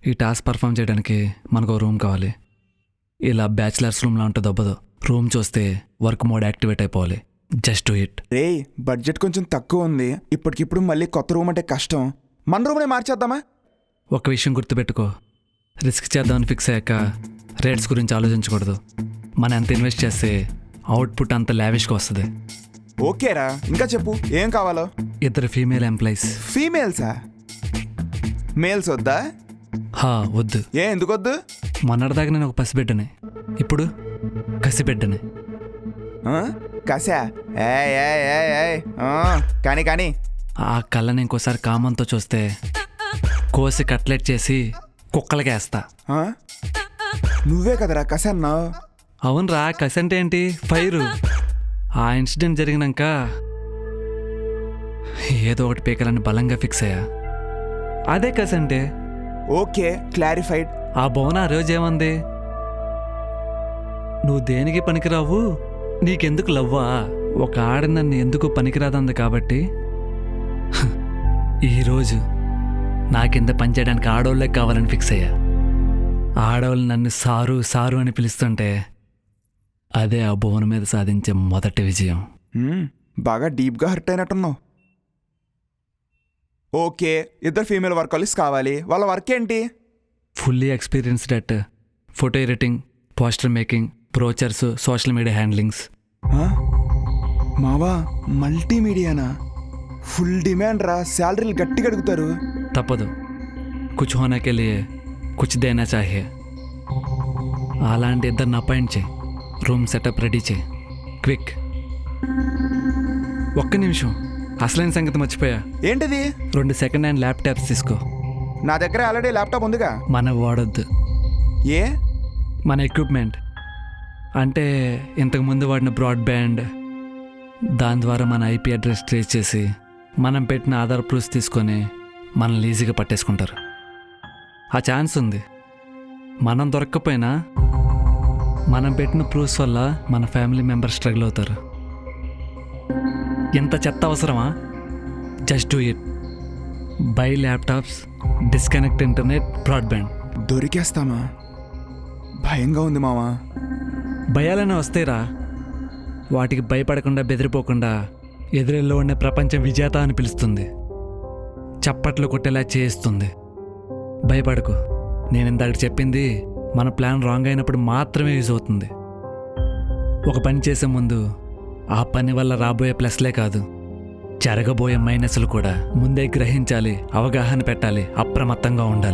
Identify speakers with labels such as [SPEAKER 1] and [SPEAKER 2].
[SPEAKER 1] ఈ task perform చేయడానికి మనకు ఒక రూమ్ కావాలి. ఇలా బ్యాచిలర్స్ రూమ్లా ఉంటుంది అవ్వదు. రూమ్ చూస్తే వర్క్ మోడ్ యాక్టివేట్ అయిపోవాలి. Just do it.
[SPEAKER 2] Ray, budget కొంచెం తక్కువ ఉంది. ఇప్పటికిప్పుడు మళ్ళీ కొత్త రూమ్ అంటే కష్టం. మన రూమ్నే మార్చేద్దామా?
[SPEAKER 1] ఒక విషయం గుర్తుపెట్టుకో, రిస్క్ చేద్దామని ఫిక్స్ అయ్యాక రేట్స్ గురించి ఆలోచించకూడదు. మనం ఎంత ఇన్వెస్ట్ చేస్తే అవుట్పుట్ అంత లావిష్గా వస్తుంది.
[SPEAKER 2] ఓకేరా, ఇంకా చెప్పు ఏం కావాలో.
[SPEAKER 1] 2 ఫీమేల్ ఎంప్లాయీస్.
[SPEAKER 2] ఫీమేల్సా? మేల్స్ వద్దా?
[SPEAKER 1] వద్దు.
[SPEAKER 2] ఎందుకు వద్దు?
[SPEAKER 1] మొన్నటిదాకా నేను ఒక పసిబిడ్డని, ఇప్పుడు కసిబిడ్డని.
[SPEAKER 2] కసా? కానీ కానీ
[SPEAKER 1] ఆ కళ్ళని ఇంకోసారి కామంతో చూస్తే కోసి కట్లెట్ చేసి కుక్కలకేస్తా.
[SPEAKER 2] నువ్వే కదరా కస అన్నావు.
[SPEAKER 1] అవునరా, కసి అంటే ఏంటి? ఫైరు. ఆ ఇన్సిడెంట్ జరిగినాక ఏదో ఒకటి పీకాలని బలంగా ఫిక్స్ అయ్యా. అదే కసి అంటే.
[SPEAKER 2] Okay, clarified.
[SPEAKER 1] ఆ భవన ఆ రోజు ఏమంది? నువ్వు దేనికి పనికిరావు, నీకెందుకు లవ్వా? ఒక ఆడ నన్ను ఎందుకు పనికిరాదంది కాబట్టి ఈరోజు నా కింద పనిచేయడానికి ఆడవాళ్ళే కావాలని ఫిక్స్ అయ్యా. ఆడవాళ్ళు నన్ను సారు సారు అని పిలుస్తుంటే అదే ఆ భువన మీద సాధించే మొదటి విజయం.
[SPEAKER 2] బాగా డీప్గా హర్ట్ అయినట్టున్నావు. ఓకే, 2 ఫీమేల్ వర్కర్స్ కావాలి. వాళ్ళ వర్క్ ఏంటి?
[SPEAKER 1] Fully experienced at photo editing, poster making, brochures, social media handlings.
[SPEAKER 2] మావా, మల్టీమీడియానా? ఫుల్ డిమాండ్ రా. శాలరీలు గట్టిగా అడుగుతారు.
[SPEAKER 1] తప్పదు, కుచ్ హోనే కే లియే కుచ్ దేనా చాహియే. అలాంటి 2 అపాయింట్ చేయి. రూమ్ సెటప్ రెడీ చేయి, క్విక్. ఒక్క నిమిషం, అసలైన సంగతి మర్చిపోయా.
[SPEAKER 2] ఏంటిది?
[SPEAKER 1] 2 సెకండ్ హ్యాండ్ ల్యాప్టాప్స్ తీసుకో.
[SPEAKER 2] నా దగ్గర ఆల్రెడీ ల్యాప్టాప్ ఉందిగా.
[SPEAKER 1] మనవి వాడొద్దు.
[SPEAKER 2] ఏ?
[SPEAKER 1] మన ఎక్విప్మెంట్ అంటే ఇంతకుముందు వాడిన బ్రాడ్బ్యాండ్, దాని ద్వారా మన ఐపీ అడ్రస్ ట్రేస్ చేసి మనం పెట్టిన ఆధార్ ప్రూఫ్స్ తీసుకొని మనల్ని ఈజీగా పట్టేసుకుంటారు. ఆ ఛాన్స్ ఉంది. మనం దొరక్కపోయినా మనం పెట్టిన ప్రూఫ్స్ వల్ల మన ఫ్యామిలీ మెంబర్స్ స్ట్రగుల్ అవుతారు. ఎంత చెత్త అవసరమా? Just do it. Buy laptops, disconnect internet, broadband.
[SPEAKER 2] దొరికేస్తామా? భయంగా ఉంది మావా.
[SPEAKER 1] భయాలనే వస్తాయిరా. వాటికి భయపడకుండా బెదిరిపోకుండా ఎదురెల్లో ఉండే ప్రపంచం విజేత అని పిలుస్తుంది, చప్పట్లు కొట్టేలా చేస్తుంది. భయపడకు. నేను ఇందాక చెప్పింది మన ప్లాన్ రాంగ్ అయినప్పుడు మాత్రమే యూజ్ అవుతుంది. ఒక పని చేసే ముందు ఆ పని వల్ల రాబోయే ప్లస్లే కాదు, జరగబోయే మైనస్లు కూడా ముందే గ్రహించాలి, అవగాహన పెట్టాలి, అప్రమత్తంగా ఉండాలి.